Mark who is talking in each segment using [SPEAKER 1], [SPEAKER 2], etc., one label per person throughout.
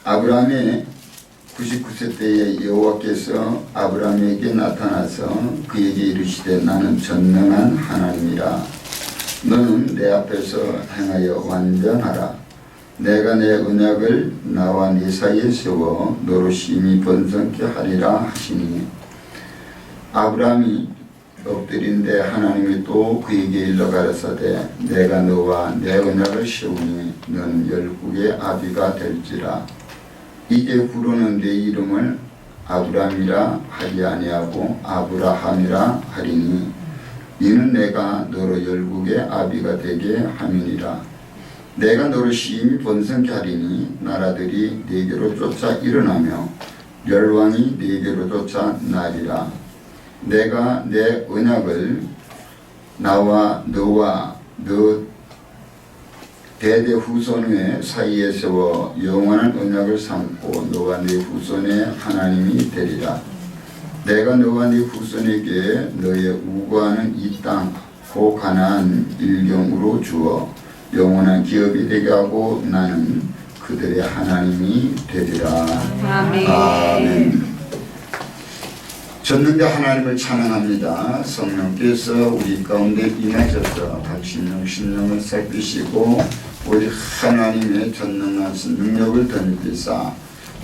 [SPEAKER 1] 아브라함의 99세 때에 여호와께서 아브라함에게 나타나서 그에게 이르시되 나는 전능한 하나님이라. 너는 내 앞에서 행하여 완전하라. 내가 내 언약을 나와 네 사이에 세워 너로 심히 번성케 하리라 하시니 아브라함이 엎드린데 하나님이 또 그에게 일러 가라사대 내가 너와 내 언약을 세우니 너는 열국의 아비가 될지라. 이제 후로는 내 이름을 아브라함이라 하지 아니하고 아브라함이라 하리니 이는 내가 너로 열국의 아비가 되게 함이니라. 내가 너를 심히 번성케 하리니 나라들이 네게로 쫓아 일어나며 열왕이 네게로 쫓아 나리라. 내가 내 언약을 나와 너와 너 대대 후손의 사이에 세워 영원한 언약을 삼고 너와 네 후손의 하나님이 되리라. 내가 너와 네 후손에게 너의 우거하는 이 땅 곧 가나안 일경으로 주어 영원한 기업이 되게 하고 나는 그들의 하나님이 되리라.
[SPEAKER 2] 아멘.
[SPEAKER 1] 아멘. 전능자 하나님을 찬양합니다. 성령께서 우리 가운데 임하셔서 각신령 신령을 살피시고 우리 하나님의 전능한 능력을 던지사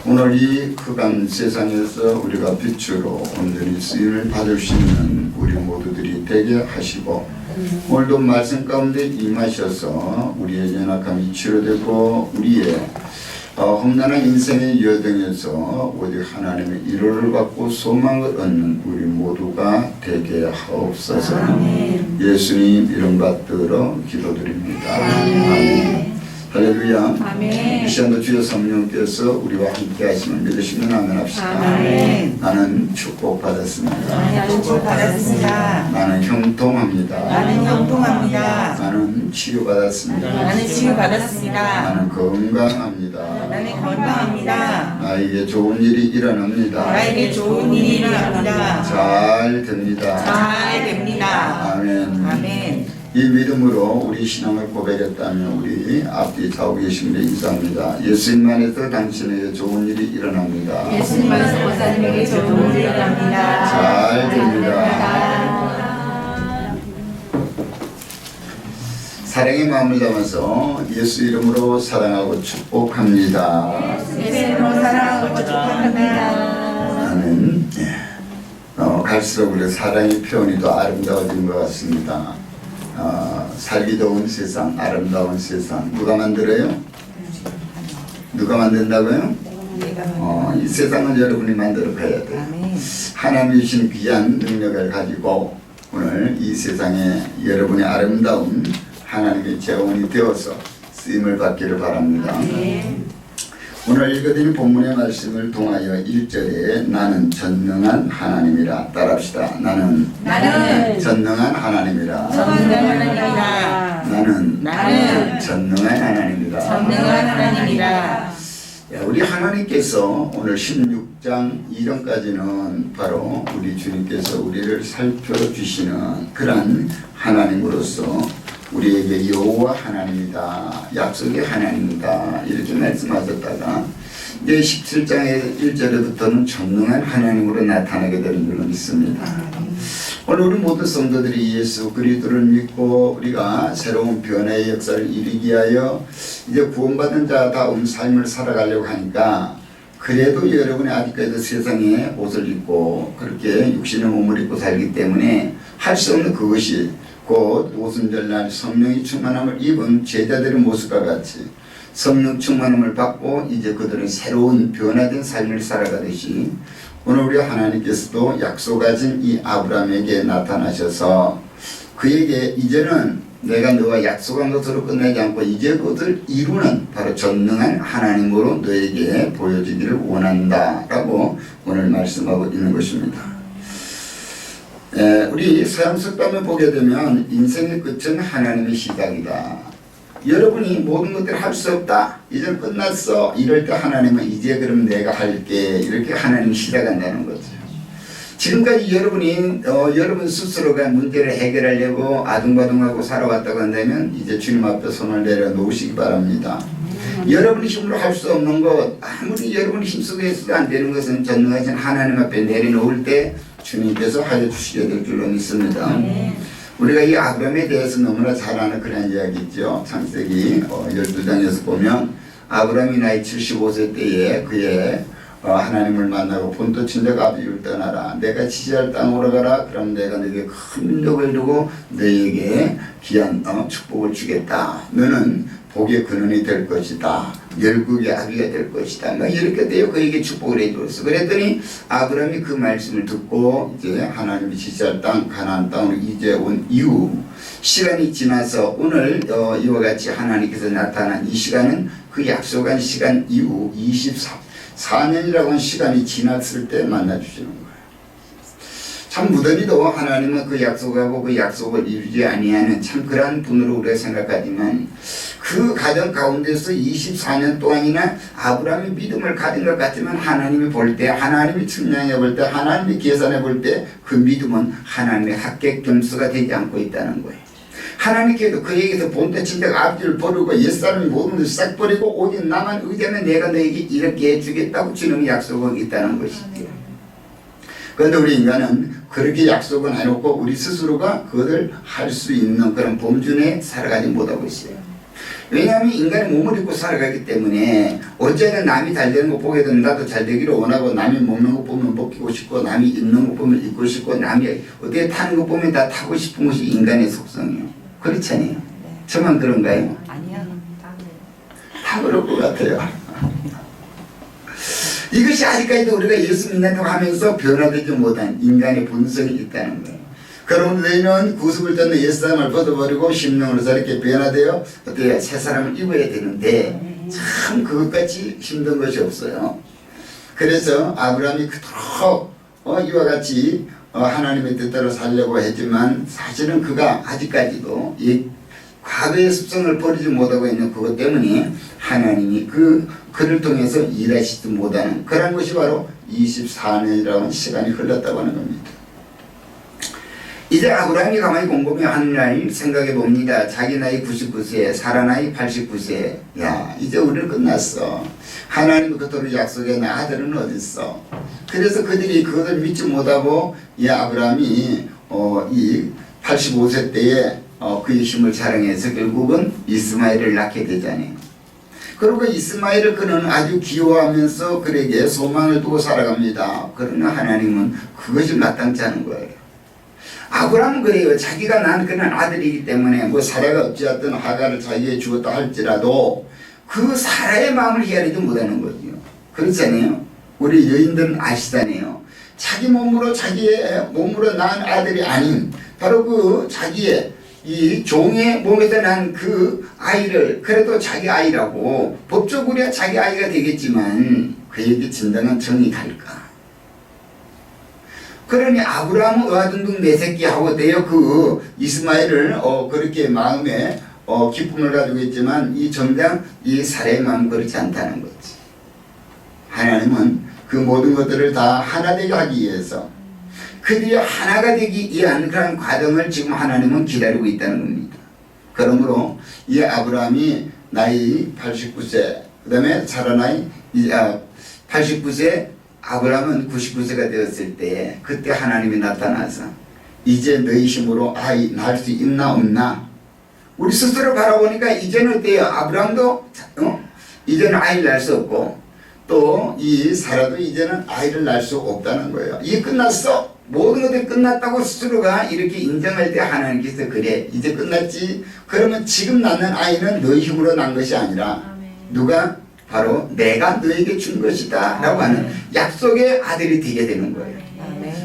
[SPEAKER 1] 오늘 이 흑암 세상에서 우리가 빛으로 온전히 쓰임을 받을 수 있는 우리 모두들이 되게 하시고 오늘도 말씀 가운데 임하셔서 우리의 연약함이 치료되고 우리의 험난한 인생의 여정에서 오직 하나님의 위로를 받고 소망을 얻는 우리 모두가 되게 하옵소서.
[SPEAKER 2] 아멘.
[SPEAKER 1] 예수님 이름 받들어 기도드립니다. 아멘. 할렐루야.
[SPEAKER 2] 아멘.
[SPEAKER 1] 이 시간도 주여 성령께서 우리와 함께 하시면 믿으시면 아멘 합시다.
[SPEAKER 2] 아멘.
[SPEAKER 1] 나는 축복받았습니다.
[SPEAKER 2] 나는 축복받았습니다.
[SPEAKER 1] 나는 형통합니다.
[SPEAKER 2] 나는 형통합니다.
[SPEAKER 1] 나는 치유받았습니다.
[SPEAKER 2] 나는 치유받았습니다.
[SPEAKER 1] 나는 건강합니다.
[SPEAKER 2] 나는 건강합니다.
[SPEAKER 1] 나에게 좋은 일이 일어납니다.
[SPEAKER 2] 나에게 좋은 일이 일어납니다.
[SPEAKER 1] 잘 됩니다.
[SPEAKER 2] 잘 됩니다.
[SPEAKER 1] 아멘.
[SPEAKER 2] 아멘.
[SPEAKER 1] 이 믿음으로 우리 신앙을 고백했다면 우리 앞뒤 좌우 계신 데 인사합니다. 예수님 안에서 당신에게 좋은 일이 일어납니다.
[SPEAKER 2] 예수님 안에서 목사님에게 좋은 일이 일어납니다.
[SPEAKER 1] 잘 됩니다. 사랑의 마음을 담아서 예수 이름으로 사랑하고 축복합니다.
[SPEAKER 2] 예수 이름으로 사랑하고 축복합니다.
[SPEAKER 1] 나는 갈수록 우리 사랑의 표현이 더 아름다워진 것 같습니다. 살기 좋은 세상, 아름다운 세상 누가 만들어요? 누가 만든다고요? 이 세상은 여러분이 만들어 가야 돼요. 하나님이 주신 귀한 능력을 가지고 오늘 이 세상에 여러분의 아름다운 하나님의 재원이 되어서 쓰임을 받기를 바랍니다. 오늘 읽어드린 본문의 말씀을 통하여 1절에 나는 전능한 하나님이라 따라합시다. 나는 전능한 하나님이라. 나는 전능한 하나님이라.
[SPEAKER 2] 전능한 하나님이라.
[SPEAKER 1] 우리 하나님께서 오늘 16장 2절까지는 바로 우리 주님께서 우리를 살펴주시는 그런 하나님으로서 우리에게 여호와 하나님이다, 약속의 하나님이다 이렇게 말씀하셨다가 이제 17장의 1절부터는 전능한 하나님으로 나타나게 되는 줄로 믿습니다. 오늘 우리 모든 성도들이 예수 그리스도를 믿고 우리가 새로운 변화의 역사를 이루기 위하여 이제 구원받은 자다운 삶을 살아가려고 하니까 그래도 여러분이 아직까지도 세상에 옷을 입고 그렇게 육신의 몸을 입고 살기 때문에 할 수 없는 그것이 곧 오순절날 성령이 충만함을 입은 제자들의 모습과 같이 성령 충만함을 받고 이제 그들은 새로운 변화된 삶을 살아가듯이 오늘 우리 하나님께서도 약속하신 이 아브라함에게 나타나셔서 그에게 이제는 내가 너와 약속한 것으로 끝나지 않고 이제 그것을 이루는 바로 전능한 하나님으로 너에게 보여주기를 원한다 라고 오늘 말씀하고 있는 것입니다. 우리 서양 속담을 보게 되면 인생의 끝은 하나님의 시작이다. 여러분이 모든 것들을 할 수 없다, 이제 끝났어 이럴 때 하나님은 이제 그럼 내가 할게 이렇게 하나님이 시작한다는 거죠. 지금까지 여러분이 여러분 스스로가 문제를 해결하려고 아둥바둥하고 살아왔다고 한다면 이제 주님 앞에 손을 내려놓으시기 바랍니다. 여러분의 힘으로 할 수 없는 것, 아무리 여러분이 힘쓰고 해서도 안 되는 것은 전능하신 하나님 앞에 내려놓을 때 주님께서 하여 주시게 될 줄로 믿습니다. 우리가 이 아브라함에 대해서 너무나 잘 아는 그런 이야기죠. 창세기 12장에서 보면 아브라함이 나이 75세 때에 그의 하나님을 만나고 본토 친척 아비를 떠나라. 내가 지지할 땅으로 가라. 그럼 내가 너에게 큰 민족을 두고 너에게 귀한 축복을 주겠다. 너는 복의 근원이 될 것이다. 열국의 아비가 될 것이다. 막 이렇게 되어 그에게 축복을 해줬어. 그랬더니 아브라함이 그 말씀을 듣고 이제 하나님이 지시할 땅 가나안 땅으로 이제 온 이후 시간이 지나서 오늘 이와 같이 하나님께서 나타난 이 시간은 그 약속한 시간 이후 24년이라고 하는 시간이 지났을 때 만나주시는 거예요. 참 무더기도 하나님은 그 약속하고 그 약속을 이루지 아니하는 참 그러한 분으로 우리가 생각하지만 그 가정 가운데서 24년 동안이나 아브라함이 믿음을 가진 것 같지만 하나님이 볼 때, 하나님이 측량해 볼 때, 하나님이 계산해 볼 때 그 믿음은 하나님의 합격 점수가 되지 않고 있다는 거예요. 하나님께도 그에게서 본토 친척 아비를 버리고 옛사람이 모든 것을 싹 버리고 오직 나만 의지하면 내가 너에게 이렇게 해주겠다고 주님이 약속하고 있다는 것이죠. 그런데 우리 인간은 그렇게 약속은 해놓고 우리 스스로가 그것을 할 수 있는 그런 범준에 살아가지 못하고 있어요. 왜냐하면 인간이 몸을 입고 살아가기 때문에 어제는 남이 잘 되는 거 보게 되면 나도 잘 되기를 원하고 남이 먹는 거 보면 먹고 싶고 남이 입는 거 보면 입고 싶고 남이 어디에 타는 거 보면 다 타고 싶은 것이 인간의 속성이에요. 그렇잖아요. 저만 그런가요?
[SPEAKER 2] 아니요.
[SPEAKER 1] 다 그럴 것 같아요. 이것이 아직까지도 우리가 예수 믿는다고 하면서 변화되지 못한 인간의 본성이 있다는 거예요. 그러면 너희는 구습을 떴는 옛사람을 벗어버리고 심령으로서 이렇게 변화되어 어떻게 새 사람을 입어야 되는데 참 그것같이 힘든 것이 없어요. 그래서 아브라함이 그토록 이와 같이 하나님의 뜻대로 살려고 했지만 사실은 그가 아직까지도 이 과거의 습성을 버리지 못하고 있는 그것 때문에 하나님이 그를 통해서 일하시지 못하는 그런 것이 바로 24년이라는 시간이 흘렀다고 하는 겁니다. 이제 아브라함이 가만히 곰곰이 하늘을 생각해 봅니다. 자기 나이 99세, 사라 나이 89세. 야, 이제 우리는 끝났어. 하나님이 그토록 약속해 내 아들은 어딨어? 그래서 그들이 그것을 믿지 못하고 이 아브라함이 이 85세 때에 그의 힘을 자랑해서 결국은 이스마엘을 낳게 되잖아요. 그리고 이스마엘을 그는 아주 귀여워하면서 그에게 소망을 두고 살아갑니다. 그러나 하나님은 그것이 마땅치 않은 거예요. 아브라함은 그래요. 자기가 낳은 그런 아들이기 때문에 뭐 사라가 어찌하든 하가를 자기에게 주었다 할지라도 그 사라의 마음을 헤아리지 못하는 거죠. 그렇잖아요. 우리 여인들은 아시잖아요. 자기 자기의 몸으로 낳은 아들이 아닌 바로 그 자기의 이 종의 몸에서 난 그 아이를 그래도 자기 아이라고 법적으로야 자기 아이가 되겠지만 그에게 진정한 정이 갈까? 그러니 아브라함은 어하둥둥 내 새끼하고 되어 그 이스마엘을 그렇게 마음에 기쁨을 가지고 있지만 이 정작 이 사라의 마음은 그렇지 않다는 거지. 하나님은 그 모든 것들을 다 하나 되게 하기 위해서 그들이 하나가 되기 위한 그런 과정을 지금 하나님은 기다리고 있다는 겁니다. 그러므로 이 아브라함이 나이 89세 그 다음에 사라 나이 89세 아브라함은 99세가 되었을 때 그때 하나님이 나타나서 이제 너희 힘으로 아이 낳을 수 있나 없나 우리 스스로 바라보니까 이제는 어때요? 아브라함도 이제는 아이를 낳을 수 없고 또 이 사라도 이제는 아이를 낳을 수 없다는 거예요. 이게 끝났어. 모든 것들이 끝났다고 스스로가 이렇게 인정할 때 하나님께서 그래 이제 끝났지. 그러면 지금 낳는 아이는 너희 힘으로 난 것이 아니라 누가? 바로 내가 너에게 준 것이다 라고 하는 약속의 아들이 되게 되는 거예요.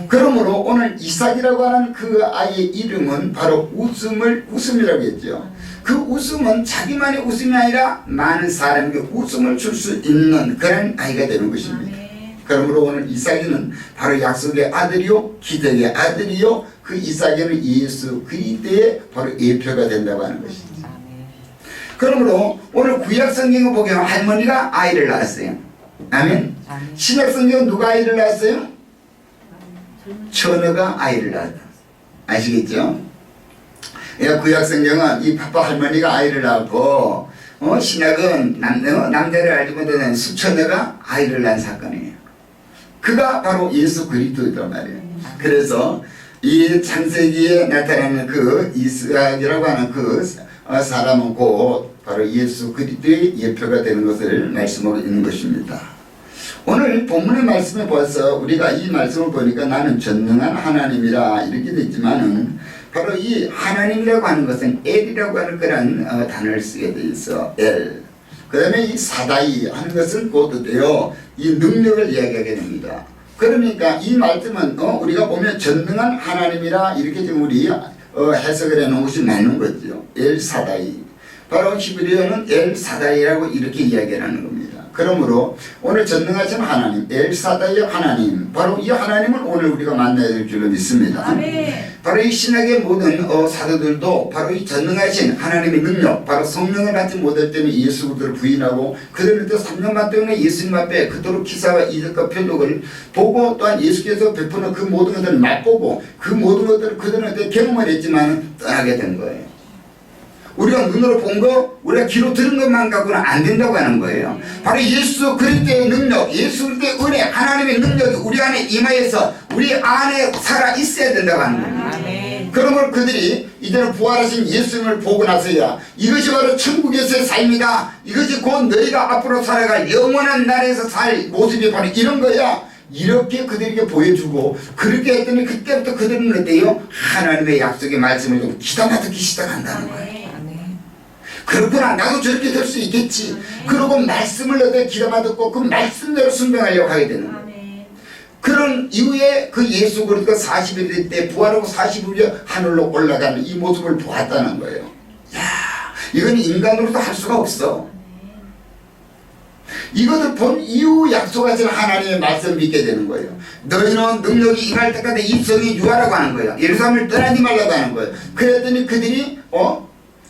[SPEAKER 1] 그러므로 오늘 이삭이라고 하는 그 아이의 이름은 바로 웃음이라고 했죠. 그 웃음은 자기만의 웃음이 아니라 많은 사람에게 웃음을 줄 수 있는 그런 아이가 되는 것입니다. 그러므로 오늘 이삭이는 바로 약속의 아들이요 기적의 아들이요 그 이삭에는 예수 그리스도의 바로 예표가 된다고 하는 것입니다. 그러므로 오늘 구약 성경을 보게 하면 할머니가 아이를 낳았어요. 아멘. 신약 성경은 누가 아이를 낳았어요? 처녀가 아이를 낳았다. 아시겠죠? 구약 성경은 이 파파 할머니가 아이를 낳았고 신약은 남자를 알지 못하는 수처녀가 아이를 낳은 사건이에요. 그가 바로 예수 그리스도이란 말이에요. 그래서 이 창세기에 나타나는 그 이스라엘이라고 하는 그 사람은 곧 바로 예수 그리스도의 예표가 되는 것을 말씀하고 있는 것입니다. 오늘 본문의 말씀에 보아서 우리가 이 말씀을 보니까 나는 전능한 하나님이라 이렇게 되지만은 바로 이 하나님이라고 하는 것은 엘이라고 하는 그런 단어를 쓰게 돼 있어. 엘. 그 다음에 이 사다이 하는 것은 곧되어 이 능력을 이야기하게 됩니다. 그러니까 이 말씀은 우리가 보면 전능한 하나님이라 이렇게 지금 우리 해석을 해놓은 것이 맞는 거죠. 엘 사다이. 바로 히브리어는 엘 사다이라고 이렇게 이야기하는 겁니다. 그러므로 오늘 전능하신 하나님, 엘 사다이의 하나님, 바로 이 하나님을 오늘 우리가 만나야 될 줄로 믿습니다.
[SPEAKER 2] 아멘.
[SPEAKER 1] 바로 이 신약의 모든 사도들도 바로 이 전능하신 하나님의 능력, 바로 성령을 받지 못할 때는 예수 그리스도를 부인하고 그들은 또 3년 반 동안에 예수님 앞에 그토록 기사와 이적과 표적을 보고 또한 예수께서 베푸는 그 모든 것들을 맛보고 그 모든 것들을 그들은 경험을 했지만 떠나게 된 거예요. 우리가 눈으로 본 거, 우리가 귀로 들은 것만 갖고는 안 된다고 하는 거예요. 바로 예수 그리스도의 능력, 예수 그리스도의 은혜, 하나님의 능력이 우리 안에 임하여서 우리 안에 살아 있어야 된다고 하는 거예요.
[SPEAKER 2] 아멘.
[SPEAKER 1] 그러므로 그들이 이제는 부활하신 예수님을 보고 나서야 이것이 바로 천국에서의 삶이다. 이것이 곧 너희가 앞으로 살아갈 영원한 나라에서 살 모습이 바로 이런 거야. 이렇게 그들에게 보여주고 그렇게 했더니 그때부터 그들은 어때요? 하나님의 약속의 말씀을 좀 귀담아 듣기 시작한다는 거예요. 그렇구나, 나도 저렇게 될 수 있겠지. 그러고 말씀을 얻어 귀담아 듣고 그 말씀대로 순종하려고 하게 되는 거예요. 그런 이후에 그 예수 그리스도가 40일 때 부활하고 40일 하늘로 올라가는 이 모습을 보았다는 거예요. 야, 이건 인간으로도 할 수가 없어. 이것을 본 이후 약속하신 하나님의 말씀을 믿게 되는 거예요. 너희는 능력이 임할 때까지 이 성에 유하라고 하는 거예요. 예루살렘을 떠나지 말라고 하는 거예요. 그랬더니 그들이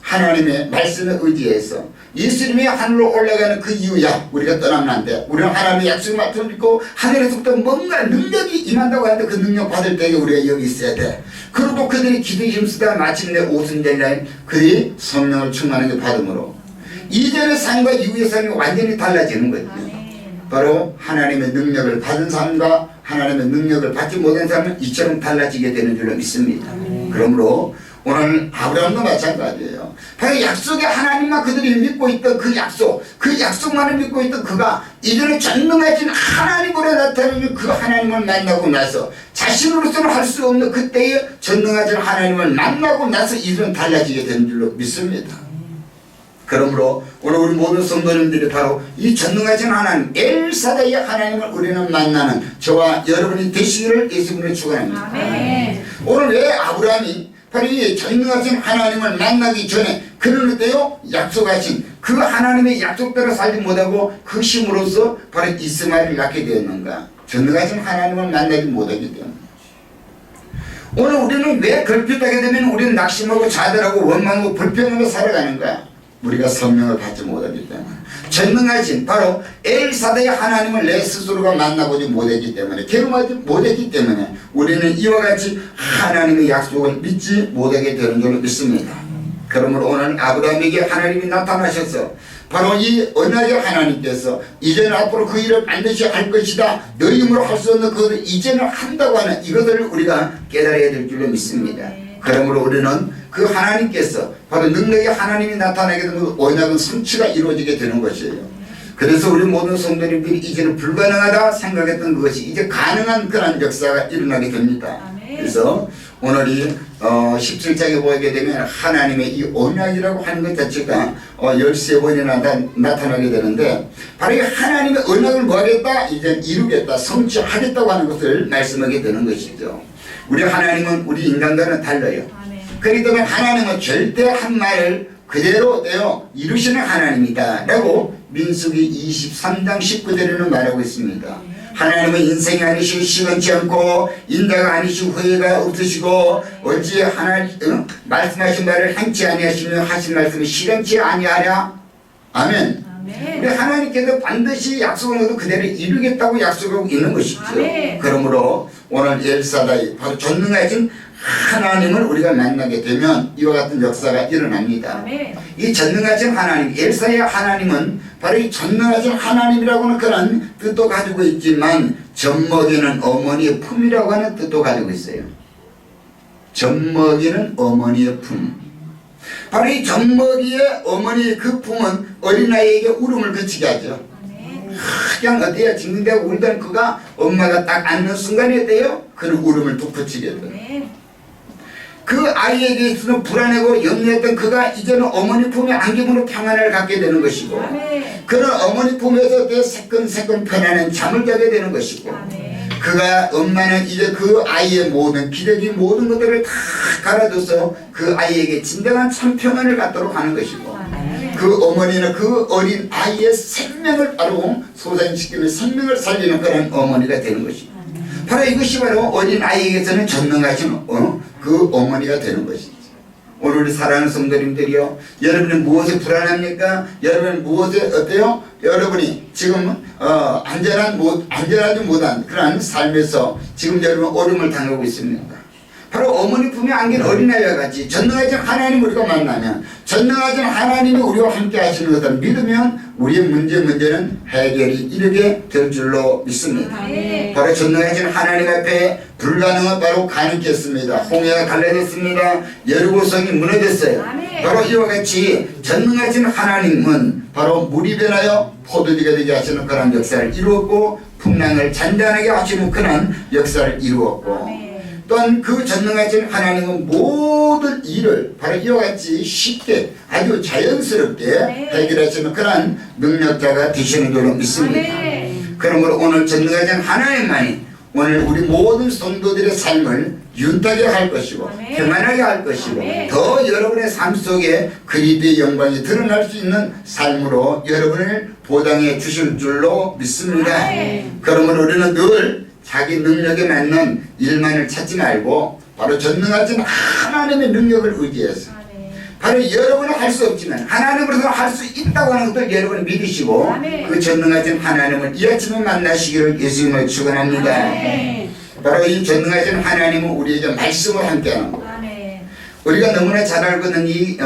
[SPEAKER 1] 하나님의 말씀에 의지해서 예수님이 하늘로 올라가는 그 이유야. 우리가 떠나면 안 돼. 우리는 하나님의 약속을 맡고 있고 하늘에서부터 뭔가 능력이 임한다고 하는데 그 능력 받을 때에 우리가 여기 있어야 돼. 그리고 그들이 기도에 힘쓰다 마침내 오순절 날 그들이 성령을 충만하게 받음으로 이전의 삶과 이후의 삶이 완전히 달라지는 거죠. 바로 하나님의 능력을 받은 삶과 하나님의 능력을 받지 못한 삶은 이처럼 달라지게 되는 줄로 믿습니다. 그러므로 오늘 아브라함도 마찬가지예요. 바로 약속의 하나님만 그들이 믿고 있던 그 약속만을 믿고 있던 그가 이제는 전능하신 하나님으로 나타나는 그 하나님을 만나고 나서 자신으로서는 할 수 없는 그때의 전능하신 하나님을 만나고 나서 이제는 달라지게 되는 줄로 믿습니다. 그러므로 오늘 우리 모든 성도님들이 바로 이 전능하신 하나님 엘사다의 하나님을 우리는 만나는 저와 여러분이 되시기를 예수님으로 축원합니다. 오늘 왜 아브라함이 바로 이 전능하신 하나님을 만나기 전에 그는 어때요? 약속하신 그 하나님의 약속대로 살지 못하고 그 힘으로써 바로 이스마엘을 낳게 되었는가? 전능하신 하나님을 만나지 못하기 때문에. 오늘 우리는 왜 걸핏하게 되면 우리는 낙심하고 좌절하고 원망하고 불평하며 살아가는 거야? 우리가 성령을 받지 못하기 때문에. 전능하신 바로 엘사다의 하나님을 내 스스로가 만나보지 못했기 때문에, 경험하지 못했기 때문에 우리는 이와 같이 하나님의 약속을 믿지 못하게 되는 줄로 믿습니다. 그러므로 오늘 아브라함에게 하나님이 나타나셔서 바로 이 언약의 하나님께서 이제는 앞으로 그 일을 반드시 할 것이다, 너희 힘으로 할 수 없는 그것을 이제는 한다고 하는 이것을 우리가 깨달아야 될 줄로 믿습니다. 그러므로 우리는 그 하나님께서 바로 능력의 하나님이 나타나게 되면 언약은 성취가 이루어지게 되는 것이에요. 그래서 우리 모든 성도님들이 이제는 불가능하다 생각했던 그것이 이제 가능한 그런 역사가 일어나게 됩니다. 그래서 오늘이 17장에 보게 되면 하나님의 이 언약이라고 하는 것 자체가 13번이나 나타나게 되는데 바로 이 하나님의 언약을 뭐 하겠다? 이제 이루겠다, 성취하겠다고 하는 것을 말씀하게 되는 것이죠. 우리 하나님은 우리 인간과는 달라요. 그렇기 때문에 하나님은 절대 한 말을 그대로 되어 이루시는 하나님이다 라고 민수기 23장 19절에는 말하고 있습니다. 하나님은 인생이 아니시고 시간치 않고 인자가 아니시고 후회가 없으시고 어찌 말씀하신 말을 행치 아니하시며 하신 말씀을 실행치 아니하랴. 아멘.
[SPEAKER 2] 아멘.
[SPEAKER 1] 우리 하나님께서 반드시 약속한 것도 그대로 이루겠다고 약속하고 있는 것이죠.
[SPEAKER 2] 아멘.
[SPEAKER 1] 그러므로 오늘 엘사다이 바로 전능하신 하나님을 우리가 만나게 되면 이와 같은 역사가 일어납니다.
[SPEAKER 2] 아멘.
[SPEAKER 1] 이 전능하신 하나님, 엘사의 하나님은 바로 이 전능하신 하나님이라고는 그런 뜻도 가지고 있지만 젖먹이는 어머니의 품이라고 하는 뜻도 가지고 있어요. 젖먹이는 어머니의 품. 바로 이 젖먹이의 어머니의 그 품은 어린아이에게 울음을 그치게 하죠.
[SPEAKER 2] 아멘.
[SPEAKER 1] 그냥 어때요? 징징대고 울던 그가 엄마가 딱 앉는 순간에 어때요? 그는 울음을 뚝 그치게 돼요.
[SPEAKER 2] 아멘.
[SPEAKER 1] 그 아이에게 있어서 불안하고 염려했던 그가 이제는 어머니 품에 안김으로 평안을 갖게 되는 것이고
[SPEAKER 2] 아멘.
[SPEAKER 1] 그는 어머니 품에서 내 새끈새끈 편안한 잠을 자게 되는 것이고
[SPEAKER 2] 아멘.
[SPEAKER 1] 그가 엄마는 이제 그 아이의 모든 기대기 모든 것들을 다 갈아줘서 그 아이에게 진정한 참 평안을 갖도록 하는 것이고
[SPEAKER 2] 아멘.
[SPEAKER 1] 그 어머니는 그 어린 아이의 생명을 바로 소생시키는 생명을 살리는 그런 어머니가 되는 것이고 바로 이것이 바로 어린 아이에게서는 전능하신 그 어머니가 되는 것이죠. 오늘 우리 사랑하는 성도님들이요, 여러분이 무엇에 불안합니까? 여러분 무엇에 어때요? 여러분이 지금 안전하지 못한 그러한 삶에서 지금 여러분 어려움을 당하고 있습니까? 바로 어머니 품에 안긴 어린아이와 같이 전능하신 하나님 우리가 만나면 전능하신 하나님이 우리와 함께 하시는 것을 믿으면 우리의 문제는 해결이 이르게 될 줄로 믿습니다.
[SPEAKER 2] 아멘.
[SPEAKER 1] 바로 전능하신 하나님 앞에 불가능은 바로 가능했습니다. 홍해가 갈라졌습니다. 여리고성이 무너졌어요.
[SPEAKER 2] 아멘.
[SPEAKER 1] 바로 이와 같이 전능하신 하나님은 바로 물이 변하여 포도주가 되게 하시는 그런 역사를 이루었고 풍랑을 잔잔하게 하시는 그런 역사를 이루었고
[SPEAKER 2] 아멘.
[SPEAKER 1] 또한 그 전능하신 하나님은 모든 일을 바로 이와 같이 쉽게 아주 자연스럽게 해결하시는 그런 능력자가 되시는 줄로 믿습니다.
[SPEAKER 2] 아멘.
[SPEAKER 1] 그러므로 오늘 전능하신 하나님만이 오늘 우리 모든 성도들의 삶을 윤택하게 할 것이고
[SPEAKER 2] 아멘.
[SPEAKER 1] 평안하게 할 것이고
[SPEAKER 2] 아멘.
[SPEAKER 1] 더 여러분의 삶 속에 그리스도의 영광이 드러날 수 있는 삶으로 여러분을 보장해 주실 줄로 믿습니다.
[SPEAKER 2] 아멘.
[SPEAKER 1] 그러므로 우리는 늘 자기 능력에 맞는 일만을 찾지 말고 바로 전능하신 하나님의 능력을 의지해서
[SPEAKER 2] 아멘.
[SPEAKER 1] 바로 여러분은 할 수 없지만 하나님으로서 할 수 있다고 하는 것을 여러분이 믿으시고
[SPEAKER 2] 아멘.
[SPEAKER 1] 그 전능하신 하나님을 이 아침에 만나시기를 예수님을 축원합니다.
[SPEAKER 2] 아멘.
[SPEAKER 1] 바로 이 전능하신 하나님은 우리에게 말씀을 함께하는 것.
[SPEAKER 2] 아멘.
[SPEAKER 1] 우리가 너무나 잘 알고 있는 이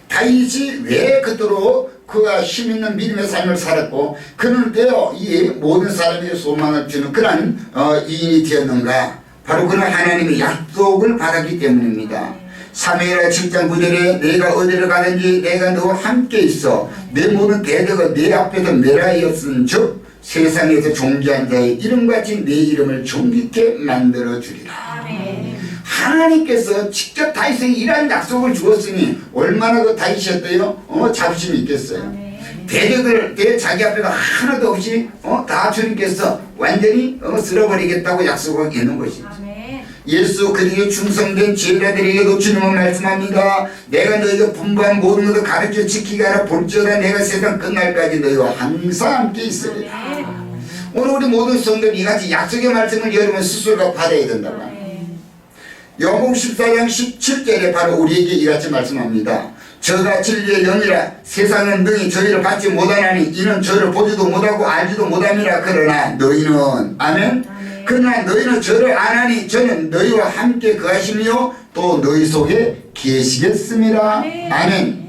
[SPEAKER 1] 다윗이 왜 그토록 그가 힘있는 믿음의 삶을 살았고 그는 되어 이 모든 사람에게 소망을 주는 그런 이인이 되었는가? 바로 그는 하나님의 약속을 받았기 때문입니다. 사무엘하 7장 9절에 내가 어디를 가든지 내가 너와 함께 있어 내 모든 대적을 내 앞에서 멸하였은 즉 세상에서 존귀한 자의 이름같이 내 이름을 존귀케 만들어 주리라.
[SPEAKER 2] 아멘.
[SPEAKER 1] 하나님께서 직접 다윗에게 이러한 약속을 주었으니 얼마나 그 다윗이었대요? 자부심이 있겠어요.
[SPEAKER 2] 아멘.
[SPEAKER 1] 대적을 자기 앞에가 하나도 없이 다 주님께서 완전히 쓸어버리겠다고 약속하고 있는 것이죠.
[SPEAKER 2] 아멘.
[SPEAKER 1] 예수 그리스도에 충성된 제자들에게도 주님은 말씀합니다. 내가 너희가 분부한 모든 것을 가르쳐 지키게 하라. 볼지어다 내가 세상 끝날까지 너희와 항상 함께 있으리라.
[SPEAKER 2] 아멘.
[SPEAKER 1] 오늘 우리 모든 성도들 이같이 약속의 말씀을 여러분 스스로가 받아야 된다고 합니다. 요한복음 14장 17절에 바로 우리에게 이같이 말씀합니다. 저가 진리의 영이라 세상은 능히 저희를 받지 못하나니 이는 저를 보지도 못하고 알지도 못함이라. 그러나 너희는 아멘. 그러나 너희는 저를 아나니 저는 너희와 함께 거하시며 또 너희 속에 계시겠습니다. 아멘.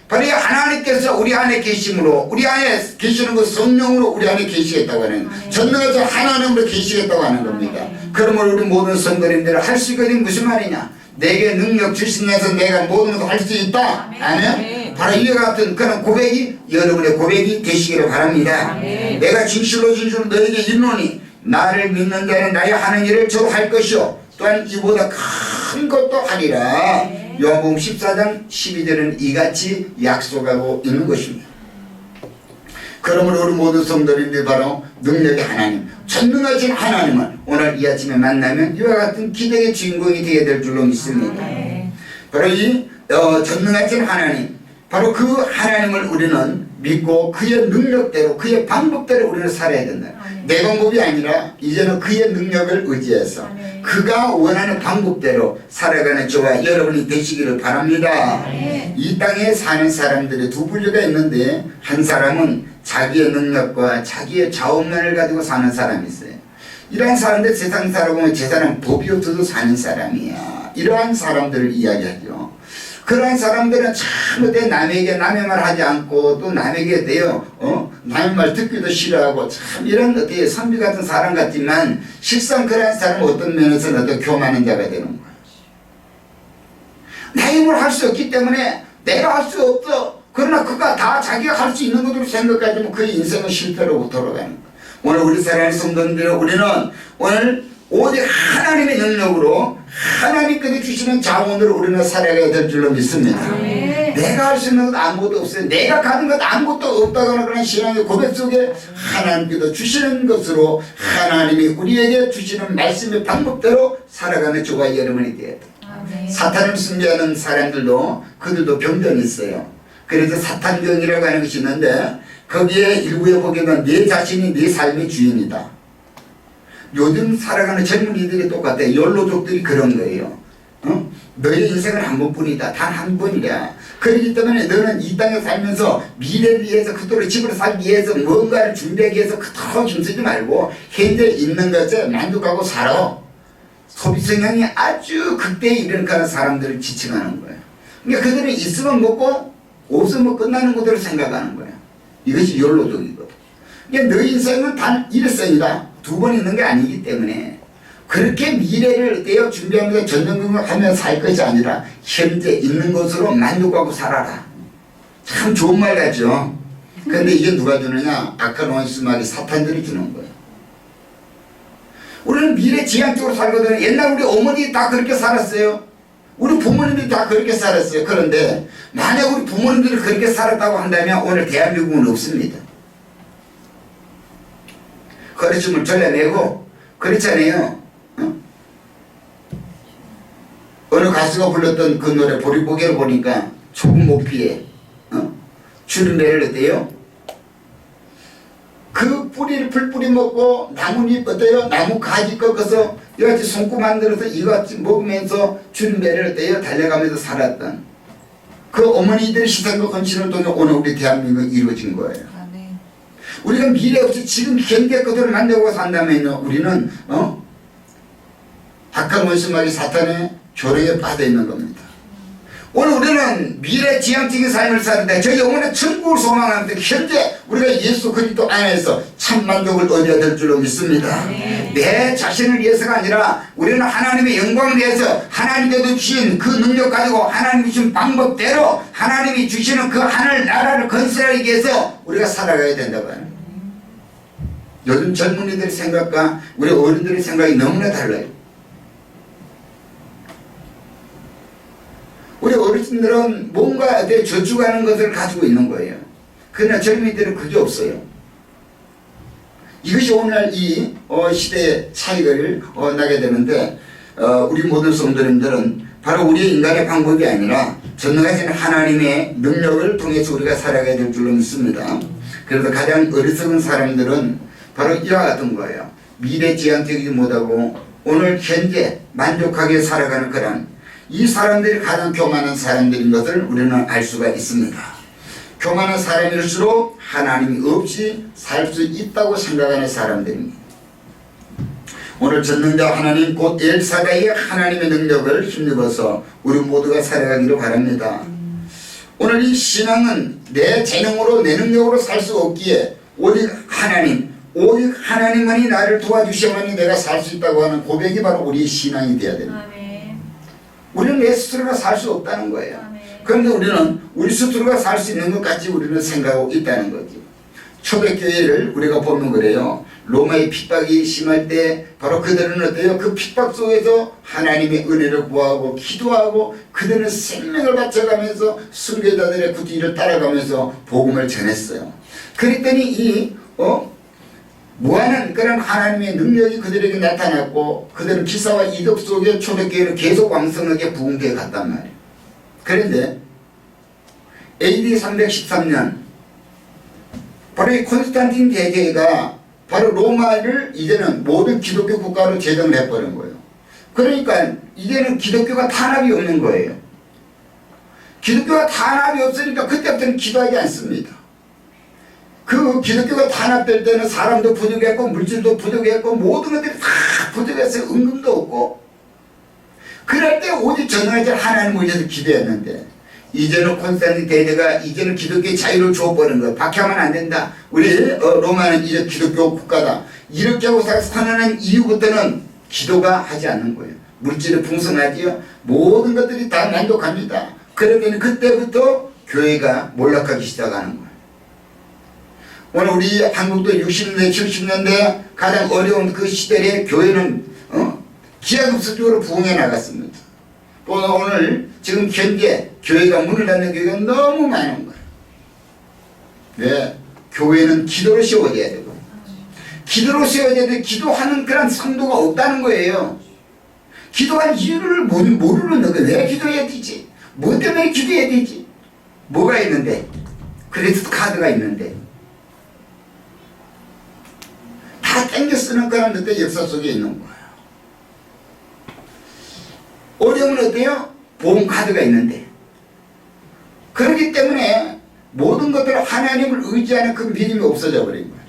[SPEAKER 1] 바로 이 하나님께서 우리 안에 계심으로 우리 안에 계시는 것 성령으로 우리 안에 계시겠다고 하는 전능하신 하나님으로 계시겠다고 하는 겁니다. 그러므로 우리 모든 성도님들은 할 수 있거든 무슨 말이냐? 내게 능력 주시면서 내가 모든 것을 할 수 있다. 아멘. 바로 이와 같은 그런 고백이 여러분의 고백이 되시기를 바랍니다.
[SPEAKER 2] 아멘.
[SPEAKER 1] 내가 진실로 너에게 이르노니 나를 믿는 자는 나의 하는 일을 저도 할 것이요 또한 이보다 큰 것도 하리라. 요한복음 14장 12절은 이같이 약속하고 있는 것입니다. 그러므로 우리 모든 성도님들 바로 능력의 하나님 전능하신 하나님을 오늘 이 아침에 만나면 이와 같은 기대의 주인공이 되게 될 줄로 믿습니다. 바로 이 전능하신 하나님 바로 그 하나님을 우리는 믿고 그의 능력대로 그의 방법대로 우리는 살아야 된다. 내 방법이 아니라 이제는 그의 능력을 의지해서
[SPEAKER 2] 아멘.
[SPEAKER 1] 그가 원하는 방법대로 살아가는 저와 여러분이 되시기를 바랍니다.
[SPEAKER 2] 아멘.
[SPEAKER 1] 이 땅에 사는 사람들이 두 분류가 있는데 한 사람은 자기의 능력과 자기의 자원만을 가지고 사는 사람이 있어요. 이러한 사람들 세상 살아보면 제 사람 법이 없어도 사는 사람이야. 이러한 사람들을 이야기하죠. 그러한 사람들은 참 남에게 남의 말 하지 않고 또 남에게 대요 남의 말 듣기도 싫어하고 참 이런 선비 같은 사람 같지만 실상 그러한 사람은 어떤 면에서는 어떤 교만한 자가 되는 거예요. 내 힘으로 할 수 없기 때문에 내가 할 수 없어. 그러나 그가 다 자기가 할 수 있는 것으로 생각하지만 그의 인생은 실패로 돌아가는 거예요. 오늘 우리 사랑하는 성도님들 우리는 오늘 오직 하나님의 능력으로 하나님께서 주시는 자원으로 우리는 살아가야 될 줄로 믿습니다.
[SPEAKER 2] 아멘.
[SPEAKER 1] 내가 할 수 있는 것 아무것도 없어요. 내가 가진 것 아무것도 없다거나 그런 신앙의 고백 속에 하나님께서 주시는 것으로 하나님이 우리에게 주시는 말씀의 방법대로 살아가는 저와 여러분이 되어야 돼요.
[SPEAKER 2] 아멘.
[SPEAKER 1] 사탄을 숭배하는 사람들도 그들도 병전이 있어요. 그래서 사탄병이라고 하는 것이 있는데 거기에 일부에 보게 되면 내 자신이 내 삶의 주인이다. 요즘 살아가는 젊은이들이 똑같아요. 욜로족들이 그런 거예요. 너의 인생은 한 번뿐이다. 단 한 번이다. 그렇기 때문에 너는 이 땅에 살면서 미래를 위해서 그토록 집을 살기 위해서 뭔가를 준비하기 위해서 그토록 힘쓰지 말고 현재 있는 것에 만족하고 살아. 소비 성향이 아주 극대에 이르는 사람들을 지칭하는 거예요. 그러니까 그들은 있으면 먹고 없으면 끝나는 것으로 생각하는 거예요. 이것이 욜로족이거든. 그러니까 너 인생은 단 일생이다. 두 번 있는 게 아니기 때문에 그렇게 미래를 떼어 준비하면서 전전긍긍하며 살 것이 아니라 현재 있는 것으로 만족하고 살아라. 참 좋은 말 같죠. 그런데 이게 누가 주느냐? 악한 원수마귀 사탄들이 주는 거예요. 우리는 미래 지향적으로 살거든요. 옛날 우리 어머니 다 그렇게 살았어요. 우리 부모님들이 다 그렇게 살았어요. 그런데 만약 우리 부모님들이 그렇게 살았다고 한다면 오늘 대한민국은 없습니다. 가르침을 전해내고 그렇잖아요. 어느 가수가 불렀던 그 노래 보리고개를 보니까 조금 못 피해 주름배를 어때요? 그 뿌리를 풀뿌리 먹고 나뭇잎 어때요? 나무 가지 꺾어서 이같이 손구 만들어서 이같이 먹으면서 주름배를 어때요? 달려가면서 살았던 그 어머니들의 희생과 헌신을 통해 오늘 우리 대한민국이 이루어진 거예요. 우리가 미래 없이 지금 현재 그대로 만들고 산다면요 우리는 악한 원수마귀 사탄의 조력에 빠져 있는 겁니다. 오늘 우리는 미래 지향적인 삶을 사는데 저 영혼의 천국을 소망하는데 현재 우리가 예수 그리스도 안에서 참 만족을 얻어야 될 줄로 믿습니다. 내 자신을 위해서가 아니라 우리는 하나님의 영광을 위해서 하나님께서 주신 그 능력 가지고 하나님이 주신 방법대로 하나님이 주시는 그 하늘 나라를 건설하기 위해서 우리가 살아가야 된다고 하는 거예요. 요즘 젊은이들의 생각과 우리 어른들의 생각이 너무나 달라요. 우리 어르신들은 뭔가 저축하는 것을 가지고 있는 거예요. 그러나 젊은이들은 그게 없어요. 이것이 오늘 이 시대의 차이를 나게 되는데 우리 모든 성도님들은 바로 우리의 인간의 방법이 아니라 전능하신 하나님의 능력을 통해서 우리가 살아가야 될 줄로 믿습니다. 그래서 가장 어리석은 사람들은 바로 이와 같은 거예요. 미래지향적이지 못하고 오늘 현재 만족하게 살아가는 그런 이 사람들이 가장 교만한 사람들인 것을 우리는 알 수가 있습니다. 교만한 사람일수록 하나님이 없이 살 수 있다고 생각하는 사람들입니다. 오늘 전능자 하나님 곧 엘사다의 하나님의 능력을 힘입어서 우리 모두가 살아가기를 바랍니다. 오늘 이 신앙은 내 재능으로 내 능력으로 살 수 없기에 오직 하나님만이 나를 도와주셔야만이 내가 살 수 있다고 하는 고백이 바로 우리의 신앙이 되어야 됩니다. 우리는 내 스스로가 살 수 없다는 거예요. 그런데 우리는 우리 스스로가 살 수 있는 것까지 우리는 생각하고 있다는 거죠. 초대교회를 우리가 보면 그래요. 로마의 핍박이 심할 때 바로 그들은 어때요? 그 핍박 속에서 하나님의 은혜를 구하고 기도하고 그들은 생명을 바쳐가면서 순교자들의 그 뒤를 따라가면서 복음을 전했어요. 그랬더니 이 무한한 그런 하나님의 능력이 그들에게 나타났고 그들은 기사와 이덕 속에 초대교회를 계속 왕성하게 부흥되어 갔단 말이에요. 그런데 AD 313년 바로 이 콘스탄틴 대제가 바로 로마를 이제는 모든 기독교 국가로 제정을 해버린 거예요. 그러니까 이제는 기독교가 탄압이 없는 거예요. 기독교가 탄압이 없으니까 그때부터는 기도하지 않습니다. 그 기독교가 탄압될 때는 사람도 부족했고 물질도 부족했고 모든 것들이 다 부족해서 은금도 없고 그럴 때 오직 전능하신 하나님을 위해서 기도했는데 이제는 콘스탄틴 대제가 이제는 기독교의 자유를 주어버린 거예요. 박해하면 안 된다. 우리 로마는 이제 기독교 국가다. 이렇게 하고 선언한 이후부터는 기도가 하지 않는 거예요. 물질이 풍성하지요. 모든 것들이 다 만족합니다. 그러더니 그때부터 교회가 몰락하기 시작하는 거예요. 오늘 우리 한국도 60년대 70년대 가장 어려운 그 시대에 교회는 기하급수적으로 부흥해 나갔습니다. 또 오늘 지금 현재 교회가 문을 닫는 교회가 너무 많은 거예요. 왜? 교회는 기도로 세워져야 되고 기도로 세워져야 돼. 기도하는 그런 성도가 없다는 거예요. 기도할 이유를 모르는 거예요. 왜 기도해야 되지? 뭐 때문에 기도해야 되지? 뭐가 있는데? 크레디트 카드가 있는데 다 땡겨 쓰는 거라는 것도 역사 속에 있는 거예요. 어려움은 어때요? 보험카드가 있는데 그렇기 때문에 모든 것들을 하나님을 의지하는 그 믿음이 없어져 버린 거예요.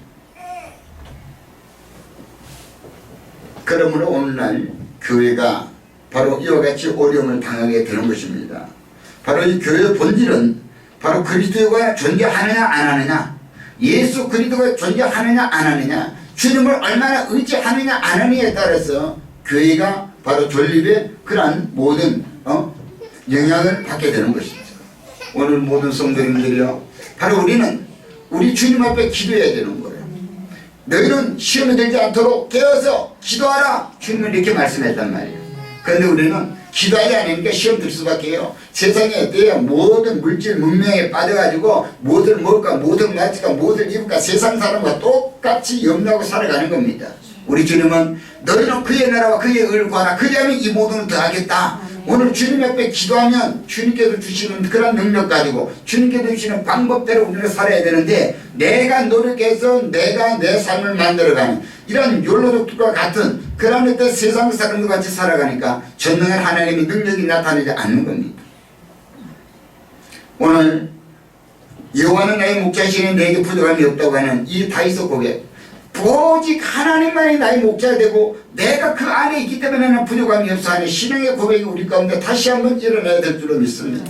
[SPEAKER 1] 그러므로 오늘날 교회가 바로 이와 같이 어려움을 당하게 되는 것입니다. 바로 이 교회의 본질은 바로 그리스도가 존재하느냐 안 하느냐, 예수 그리스도가 존재하느냐 안 하느냐, 주님을 얼마나 의지하느냐 안 하느냐에 따라서 교회가 바로 존립의 그러한 모든 영향을 받게 되는 것입니다. 오늘 모든 성도님들이요, 바로 우리는 우리 주님 앞에 기도해야 되는 거예요. 너희는 시험에 들지 않도록 깨어서 기도하라, 주님은 이렇게 말씀했단 말이에요. 그런데 우리는 기도하지 않으니까 시험 들 수밖에요. 세상에 어때요? 모든 물질 문명에 빠져가지고 무엇을 먹을까, 무엇을 마실까, 무엇을 입을까 세상 사람과 똑같이 염려하고 살아가는 겁니다. 우리 주님은 너희는 그의 나라와 그의 의를 구하라, 그리하면 이 모든 걸 더하겠다. 오늘 주님 앞에 기도하면 주님께서 주시는 그런 능력 가지고 주님께서 주시는 방법대로 우리는 살아야 되는데, 내가 노력해서 내가 내 삶을 만들어가는 이런 욜로족들과 같은 그런 어떤 세상 사람들 같이 살아가니까 전능한 하나님의 능력이 나타나지 않는 겁니다. 오늘 여호와는 나의 목자시니 내게 부족함이 없다고 하는 이 다윗의 고백, 오직 하나님만이 나의 목자가 되고 내가 그 안에 있기 때문에 나는 부족함이 없어 하는 신앙의 고백이 우리 가운데 다시 한번 일어나야 될 줄로 믿습니다.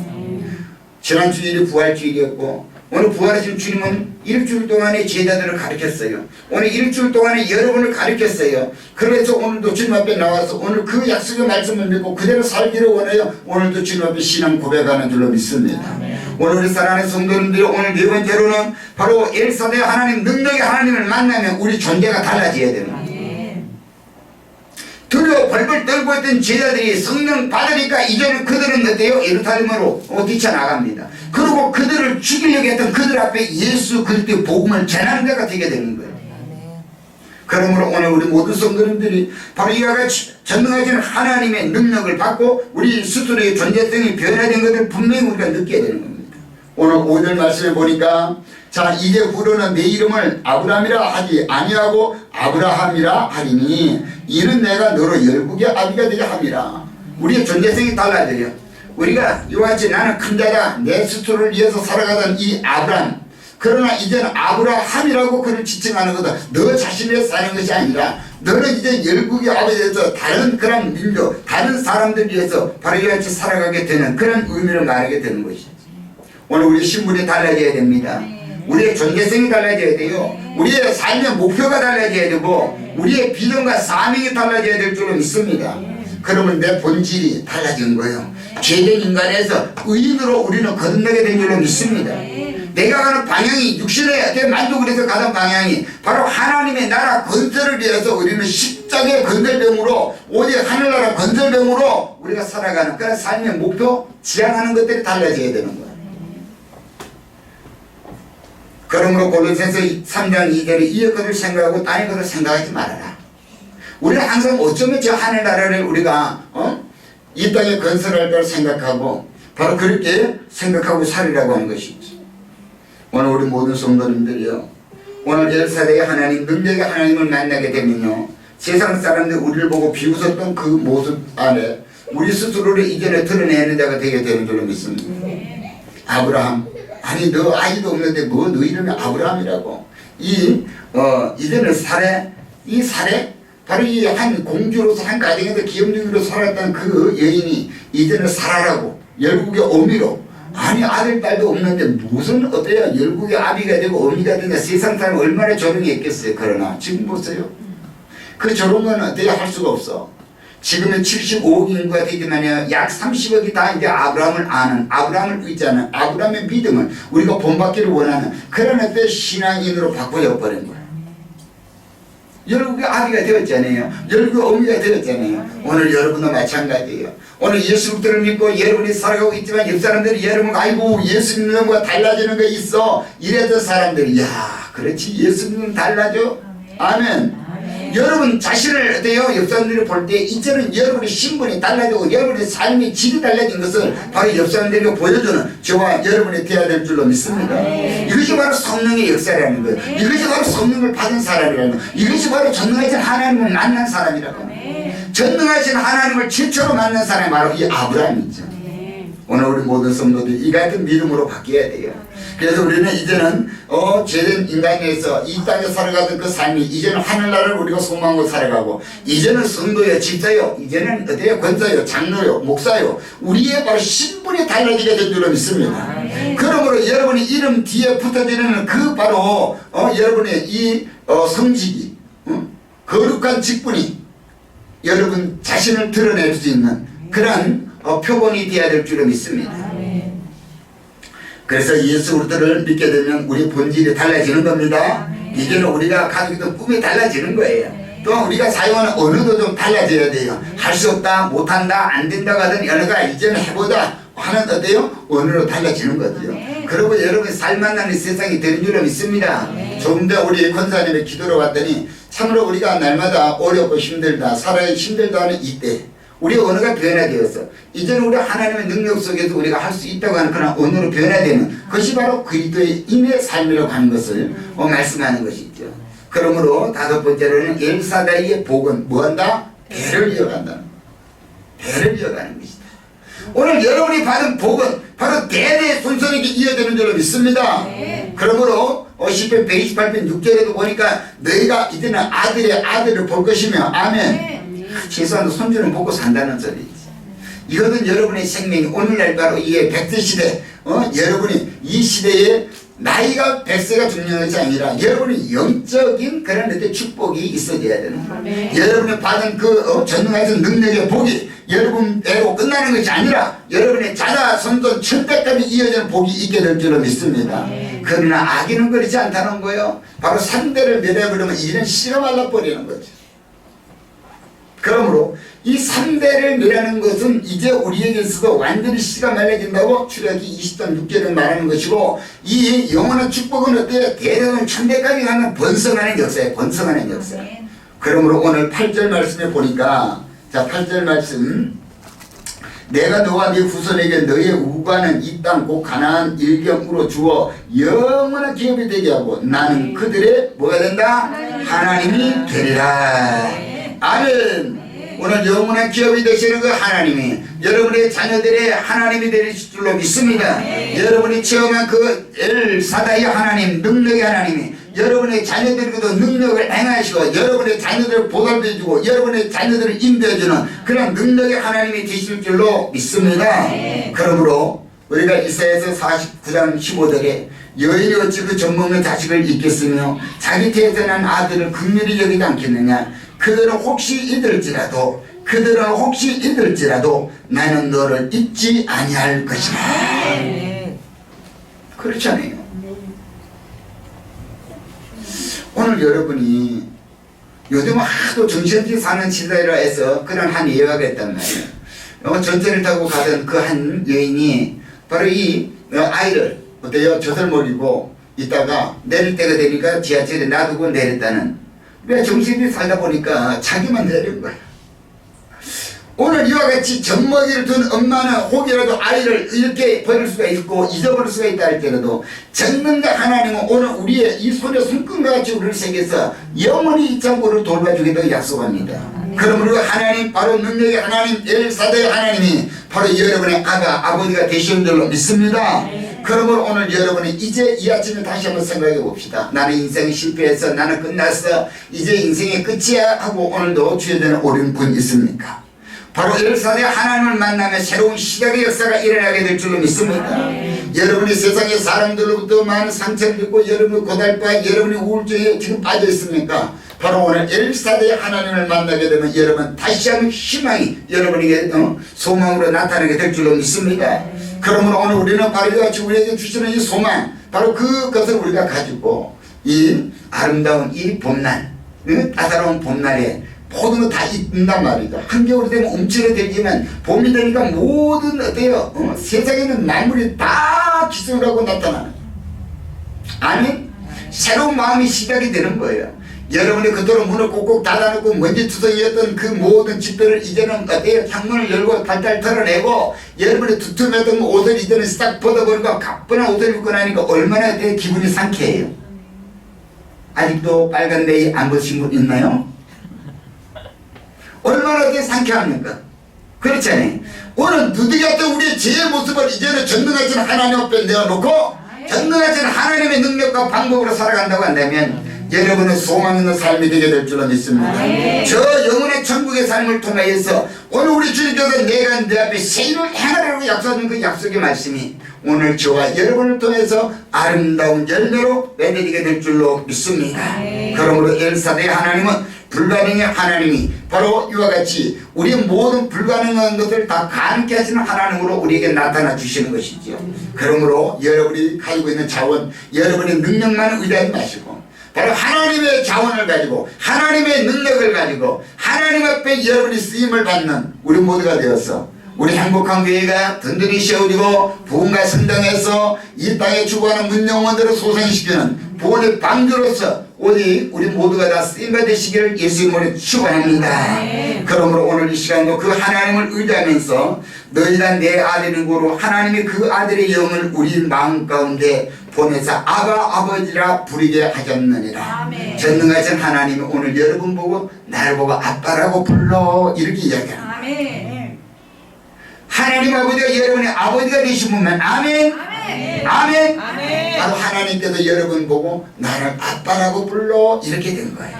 [SPEAKER 1] 지난 주일이 부활주일이었고 오늘 부활하신 주님은 일주일 동안의 제자들을 가르쳤어요. 오늘 일주일 동안에 여러분을 가르쳤어요. 그래서 오늘도 주님 앞에 나와서 오늘 그 약속의 말씀을 믿고 그대로 살기를 원해요. 오늘도 주님 앞에 신앙 고백하는 줄로 믿습니다. 오늘 우리 사랑하는 성도님들이 오늘 네 번째로는 바로 엘사대 하나님, 능력의 하나님을 만나면 우리 존재가 달라져야 되는 거예요. 두려워 벌벌 떨고 있던 제자들이 성령 받으니까 이제는 그들은 어때요? 예루살렘으로 뛰쳐나갑니다. 그리고 그들을 죽이려고 했던 그들 앞에 예수 그리스도의 복음을 전하는 자가 되게 되는 거예요. 그러므로 오늘 우리 모든 성도님들이 바로 이와 같이 전능하신 하나님의 능력을 받고 우리 스스로의 존재성이 변화된 것을 분명히 우리가 느껴야 되는 겁니다. 오늘 5절 말씀을 보니까 자, 이제 후로는 내 이름을 아브라함이라 하지 아니하고 아브라함이라 하리니 이는 내가 너로 열국의 아비가 되게 함이라. 우리의 존재성이 달라져요. 우리가 이와 같이 나는 큰 자다, 내 스스로를 위해서 살아가던 이 아브라함, 그러나 이제는 아브라함이라고 그를 지칭하는 거다. 너 자신을 위해서 사는 것이 아니라 너는 이제 열국의 아비가 돼서 다른 그런 민족, 다른 사람들 위해서 바로 이와 같이 살아가게 되는 그런 의미를 말하게 되는 것이죠. 오늘 우리 신분이 달라져야 됩니다. 우리의 존재성이 달라져야 돼요. 우리의 삶의 목표가 달라져야 되고 우리의 비전과 사명이 달라져야 될 줄로 믿습니다. 그러면 내 본질이 달라진 거예요. 죄된 인간에서 의인으로 우리는 거듭나게 된 줄로 믿습니다. 내가 가는 방향이 육신에 만족을 해서 가는 방향이 바로 하나님의 나라 건설을 위해서 우리는 십자가의 건설병으로 오직 하늘나라 건설병으로 우리가 살아가는 그런 삶의 목표, 지향하는 것들이 달라져야 되는 거예요. 그러므로 골로새서 3장 2절에 이의 것을 생각하고 딴의 것을 생각하지 말아라. 우리는 항상 어쩌면 저 하늘나라를 우리가 이 땅에 건설할 걸 생각하고 바로 그렇게 생각하고 살으라고 하는 것이지. 오늘 우리 모든 성도님들이요, 오늘 엘사대의 하나님, 능력의 하나님을 만나게 되면요, 세상 사람들이 우리를 보고 비웃었던 그 모습 안에 우리 스스로를 이전에 드러내는 자가 되게 되는 줄로 믿습니다. 아브라함, 아니 너 아이도 없는데 뭐 너 이름이 아브라함이라고. 이제는 사례, 이 사례 바로 이 한 공주로서 한 가정에서 기업용으로 살았던 그 여인이 이제는 사라라고 열국의 어미로, 아니 아들 딸도 없는데 무슨 어때요? 열국의 아비가 되고 어미가 되냐. 세상 사람 얼마나 조롱했겠어요. 그러나 지금 보세요. 그 조롱은 어때요? 할 수가 없어. 지금은 75억 인구가 되지만요, 약 30억이 다 이제 아브라함을 아는, 아브라함을 의지하는, 아브라함의 믿음을 우리가 본받기를 원하는 그런 어떤 신앙인으로 바꿔져 버린 거예요. 열국의 아비가 되었잖아요. 열국의 어미가 되었잖아요. 오늘 여러분도 마찬가지예요. 오늘 예수 그리스도를 믿고 여러분이 살아가고 있지만 옆 사람들이 여러분 아이고 예수 믿는 것과 달라지는 거 있어 이랬던 사람들이, 야 그렇지 예수 믿는 달라져? 아멘. 여러분 자신을 어때요? 옆 사람들이 볼 때 이제는 여러분의 신분이 달라지고 여러분의 삶의 질이 달라진 것을 바로 옆 사람들에게 보여주는 저와 여러분이 되어야 될 줄로 믿습니다. 이것이 바로 성령의 역사라는 거예요. 이것이 바로 성령을 받은 사람이라는 거예요. 이것이 바로 전능하신 하나님을 만난 사람이라고. 전능하신 하나님을 최초로 만난 사람이 바로 이 아브라함이죠. 오늘 우리 모든 성도들이 이 같은 믿음으로 바뀌어야 돼요. 그래서 우리는 이제는 죄된 인간에서 이 땅에 살아가던 그 삶이 이제는 하늘나라를 우리가 소망하고 살아가고, 이제는 성도요, 집사요, 이제는 어때요? 권사요, 장로요, 목사요, 우리의 바로 신분이 달라지게 될 줄로 믿습니다. 그러므로 여러분의 이름 뒤에 붙어지는 그 바로 여러분의 이 성직이 거룩한 직분이 여러분 자신을 드러낼 수 있는 그런 표본이 되어야 될 줄로 믿습니다. 그래서 예수 그리스도를 믿게 되면 우리 본질이 달라지는 겁니다. 이제는 우리가 가지고 있는 꿈이 달라지는 거예요. 또 우리가 사용하는 언어도 좀 달라져야 돼요. 할 수 없다, 못한다, 안 된다고 하던 언어가 이제는 해보자 하는 어때요? 언어로 달라지는 거죠. 그리고 여러분이 살만나는 세상이 되는 줄로 믿습니다. 조금 전 우리 권사님의 기도로 왔더니 참으로 우리가 날마다 어렵고 힘들다, 살아야 힘들다 하는 이때 우리 언어가 변화되어서 이제는 우리 하나님의 능력 속에서 우리가 할 수 있다고 하는 그런 언어로 변화되는 것이 바로 그리스도의 인의 삶이라고 하는 것을 말씀하는 것이죠. 그러므로 다섯 번째로는 엘사다이의 복은 뭐한다? 대를 이어간다. 대를 이어가는 것이다. 오늘 여러분이 받은 복은 바로 대대 손손에게 이어되는 줄로 믿습니다. 그러므로 시편 128편 6절에도 보니까 너희가 이제는 아들의 아들을 볼 것이며, 아멘. 최소한 손주는 먹고 산다는 소리지. 이것은 여러분의 생명이 오늘날 바로 이 100세 시대, 여러분이 이 시대에 나이가 100세가 중요한 것이 아니라 여러분이 영적인 그런 어떤 축복이 있어져야 되는 거예요. 여러분이 받은 그 전능하신 능력의 복이 여러분대로 끝나는 것이 아니라 여러분의 자녀, 손손, 천대까지 이어지는 복이 있게 될 줄로 믿습니다. 그러나 악인은 그렇지 않다는 거예요. 바로 상대를 멸해버리면 이는 씨가 말라버리는 거죠. 그러므로 이 3대를 멸하는 것은 이제 우리에게 있어서 완전히 씨가 말라진다고 출애굽기 20장 6절에 말하는 것이고, 이 영원한 축복은 어때요? 대대는 천대까지 가는 번성하는 역사예요. 번성하는 역사. 그러므로 오늘 8절 말씀에 보니까, 자 8절 말씀, 내가 너와 네 후손에게 너의 우관은 이 땅 곧 가나안 일경으로 주어 영원한 기업이 되게 하고 나는 그들의 뭐가 된다? 하나님이 되리라. 아멘. 오늘 영원한 기업이 되시는 그 하나님이 여러분의 자녀들의 하나님이 되실 줄로 믿습니다. 여러분이 체험한 그 엘사다의 하나님, 능력의 하나님이 여러분의 자녀들에게도 능력을 행하시고 여러분의 자녀들을 보살펴주고 여러분의 자녀들을 인도해주는 그런 능력의 하나님이 되실 줄로 믿습니다. 그러므로 우리가 이사야서 49장 15절에 여인이 어찌 그 젖먹는 자식을 잊겠으며 자기 태어난 아들을 긍휼히 여기지 않겠느냐. 그들은 혹시 잊을지라도 나는 너를 잊지 아니할 것이라. 그렇잖아요. 오늘 여러분이 요즘 하도 정신없이 사는 시대라 해서 그런 한 예화가 있단 말이에요. 전차를 타고 가던 그 한 여인이 바로 이 아이를 어때요? 젖을 먹이고 있다가 내릴 때가 되니까 지하철에 놔두고 내렸다는, 왜 정신이 살다 보니까 자기만 내린 거야. 오늘 이와 같이 젖먹이를 둔 엄마는 혹이라도 아이를 이렇게 버릴 수가 있고 잊어버릴 수가 있다 할지라도 전능자 하나님은 오늘 우리의 이 손에 손끝과 같이 우리를 새겨서 영원히 이 창고를 돌봐주겠다고 약속합니다. 그러므로 하나님 바로 능력의 하나님 엘사다의 하나님이 바로 여러분의 아버지가 되시는 줄로 믿습니다. 그러므로 오늘 여러분이 이제 이 아침에 다시 한번 생각해 봅시다. 나는 인생이 실패해서 나는 끝났어 이제 인생의 끝이야 하고 오늘도 주에 대한 오륜꾼 있습니까? 바로 엘사다의 하나님을 만나면 새로운 시작의 역사가 일어나게 될 줄로 믿습니다. 여러분이 세상의 사람들로부터 많은 상처를 입고 여러분이 고달파 여러분이 우울증에 지금 빠져 있습니까? 바로 오늘 엘사다의 하나님을 만나게 되면 여러분 다시 한번 희망이 여러분에게 소망으로 나타나게 될 줄로 믿습니다. 그러므로 오늘 우리는 바로 이같이 우리에게 주시는 이 소망 바로 그것을 우리가 가지고 이 아름다운 이 봄날 따사로운 봄날에 모든 거 다 있단 말이죠. 한겨울이 되면 움츠러들지만 봄이 되니까 모든 어때요? 세상에는 만물이 다 기승을 하고 나타나는 아니 새로운 마음이 시작이 되는 거예요. 여러분이 그토록 문을 꼭꼭 닫아놓고 먼지투성이었던 그 모든 집들을 이제는 어때요? 창문을 열고 발달 털어내고 여러분이 두툼했던 옷을 이제는 싹 벗어버리고 가뿐한 옷을 입고 나니까 얼마나 어때요? 기분이 상쾌해요. 아직도 빨간 데이 안 보신 분 있나요? 얼마나 어때요? 상쾌합니까? 그렇잖아요. 오늘 누디같은 우리의 죄의 모습을 이제는 전능하신 하나님 앞에 내어놓고 전능하신 하나님의 능력과 방법으로 살아간다고 한다면 여러분은 소망 있는 삶이 되게 될 줄로 믿습니다. 저 영원의 천국의 삶을 통하여서 오늘 우리 주님께서 내가 내 앞에 새 일을 행하라고 약속하는 그 약속의 말씀이 오늘 저와 여러분을 통해서 아름다운 열매로 맺어지게 될 줄로 믿습니다. 그러므로 엘사다의 하나님은 불가능의 하나님이 바로 이와 같이 우리의 모든 불가능한 것을 다 가능케 하시는 하나님으로 우리에게 나타나 주시는 것이죠. 그러므로 여러분이 가지고 있는 자원 여러분의 능력만 의지하지 마시고 바로 하나님의 자원을 가지고 하나님의 능력을 가지고 하나님 앞에 여러분이 쓰임을 받는 우리 모두가 되어서 우리 행복한 교회가 든든히 세워지고 부흥과 성장해서 이 땅에 주고하는 문영원들을 소생시키는 구원의 방주로서 우리 모두가 다 쓰임받 되시기를 예수님으로 축원합니다. 그러므로 오늘 이 시간도 그 하나님을 의지하면서 너희가 내 아들이고로 하나님이 그 아들의 영을 우리 마음 가운데 보내서 아버지라 부르게 하셨느니라. 전능하신 하나님이 오늘 여러분 보고 나를 보고 아빠라고 불러 이렇게 이야기합니다. 하나님 아버지가 여러분의 아버지가 되신 분만 아멘. 아멘. 바로 하나님께서 여러분 보고 나를 아빠라고 불러 이렇게 된 거예요.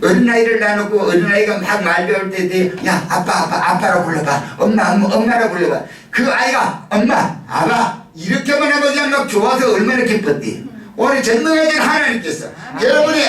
[SPEAKER 1] 어린아이를 놔놓고 어린아이가 막 말 배울 때 야 아빠라고 불러봐. 엄마라고 불러봐. 그 아이가 엄마 아빠 이렇게만 하면 그냥 막 좋아서 얼마나 기뻤디. 오늘 전능하신 하나님께서 여러분이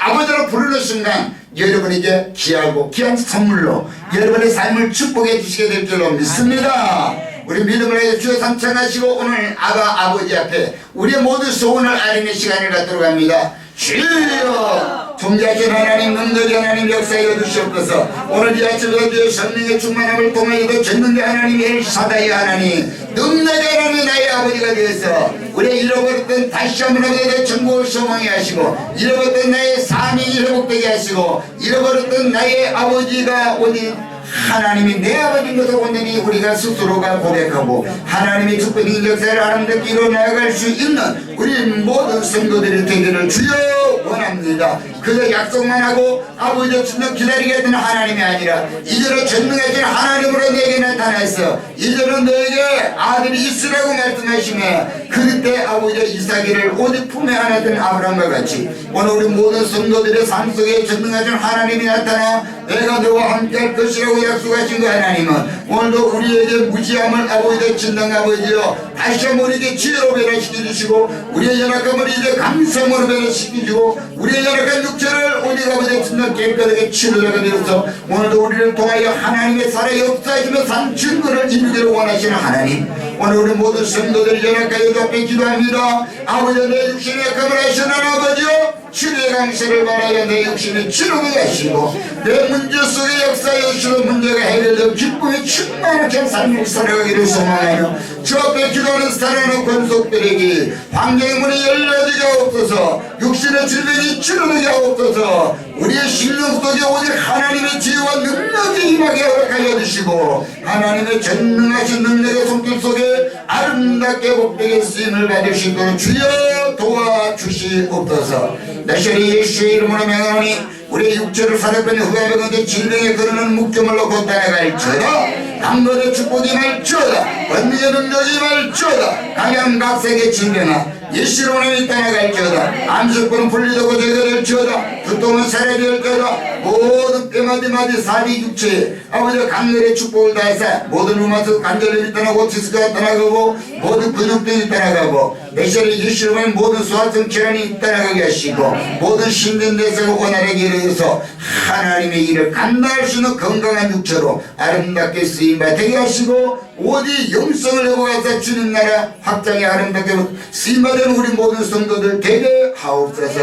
[SPEAKER 1] 아버지로 부르는 순간 여러분에게 귀한 선물로 여러분의 삶을 축복해 주시게 될 줄로 믿습니다. 우리 믿음을 해서 주여 삼창하시고 오늘 아버지 앞에 우리의 모든 소원을 아뢰는 시간을 갖도록 합니다. 주여 존귀하신 하나님 능력의 하나님 역사여 주시옵소서. 오늘 이 아침에 주의 성령의 충만함을 통하여도 전능의 하나님 엘사다의 하나님 능력의 하나님 나의 아버지가 되어서 우리의 잃어버렸던 다시 한번 아버지의 천국을 소망해 하시고 잃어버렸던 나의 삶이 회복되게 하시고 잃어버렸던 나의 아버지가 오니 하나님이 내 아버지인 것을 온전히 우리가 스스로가 고백하고 하나님의 축복의 역사를 아름답게 이뤄나갈 수 있는 우리 모든 성도들의 되기를 주여 원합니다. 그저 약속만 하고 아버지의 주는 기다리게 되는 하나님이 아니라 이제는 전능하신 하나님으로 내게 나타나서 이제는 너에게 아들이 있으라고 말씀하시며 그때 아버지의 이삭이를 오직 품에 안았던 아브라함과 같이 오늘 우리 모든 성도들의 삶 속에 전능하신 하나님이 나타나 내가 너와 함께 할 것이라고 약속하신 그 하나님은 오늘도 우리에게 무지함을 아버지의 진당 아버지여 다시 한번 우리에게 지혜로 변화시켜 주시고 우리의 연약함을 이제 감성으로 변화시켜 주고 우리의 연약한 육체를 오직 아버지의 진당 깨끗하게 치료하게 되어서 오늘도 우리를 통하여 하나님의 살아 역사하시며 산 증거를 이루기를 원하시는 하나님 오늘 우리 모든 성도들 연약하여 앞에 기도합니다. 아버지 내 육신의 약함을 하시는 아버지여 주의 강세를 바라여 내 육신이 치료되게 하시고 내 문제 속에 역사하시고 문제가 해결되어 기쁨이 충만하게 삶을 살아가기를 소망하며 주 앞에 기도하는 사랑하는 권속들에게 환경의 문이 열려지게 하옵소서. 육신의 질병이 치료되게 하옵소서. 우리의 심령 속에 오직 하나님의 지혜와 능력이 임하게 허락하여 주시고 하나님의 전능하신 능력의 손길 속에 아름답게 복되게 쓰임을 받을 수 있도록 주여 도와주시옵소서. 내셔리 예수의 이름으로 명하노니 우리의 육체를 사랑하는 흑암의 질병에 그르는 묵점을로 곧따라갈지어다. 강건의 축복이 말지어다. 권위의 능력이 말지어다. 강양각색의 질병아 예수로 이 떠나갈지어다. 암세포는 분리되고 제거될지어다. 두통은 사라질지어다. 모든 뼈마디마디 사리 육체 아버지 강렬의 축복을 다해서 모든 음악에서 관절이 떠나고 디스크가 떠나가고 모든 근육들이 떠나가고 내셔리 예수로만 모든 소화성 질환이 떠나가게 하시고 모든 신진대사가 원활하게 이루어서 하나님의 일을 감당할 수 있는 건강한 육체로 아름답게 쓰임받게 하시고 오직 영성을 회복하사 주님 나라 확장의 아름답게 쓰임받은 우리 모든 성도들 되게 하옵소서.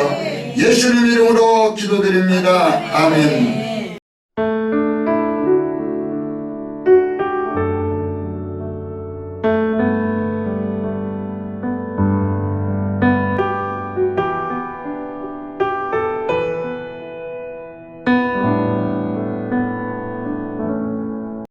[SPEAKER 1] 예수님 이름으로 기도드립니다. 아멘.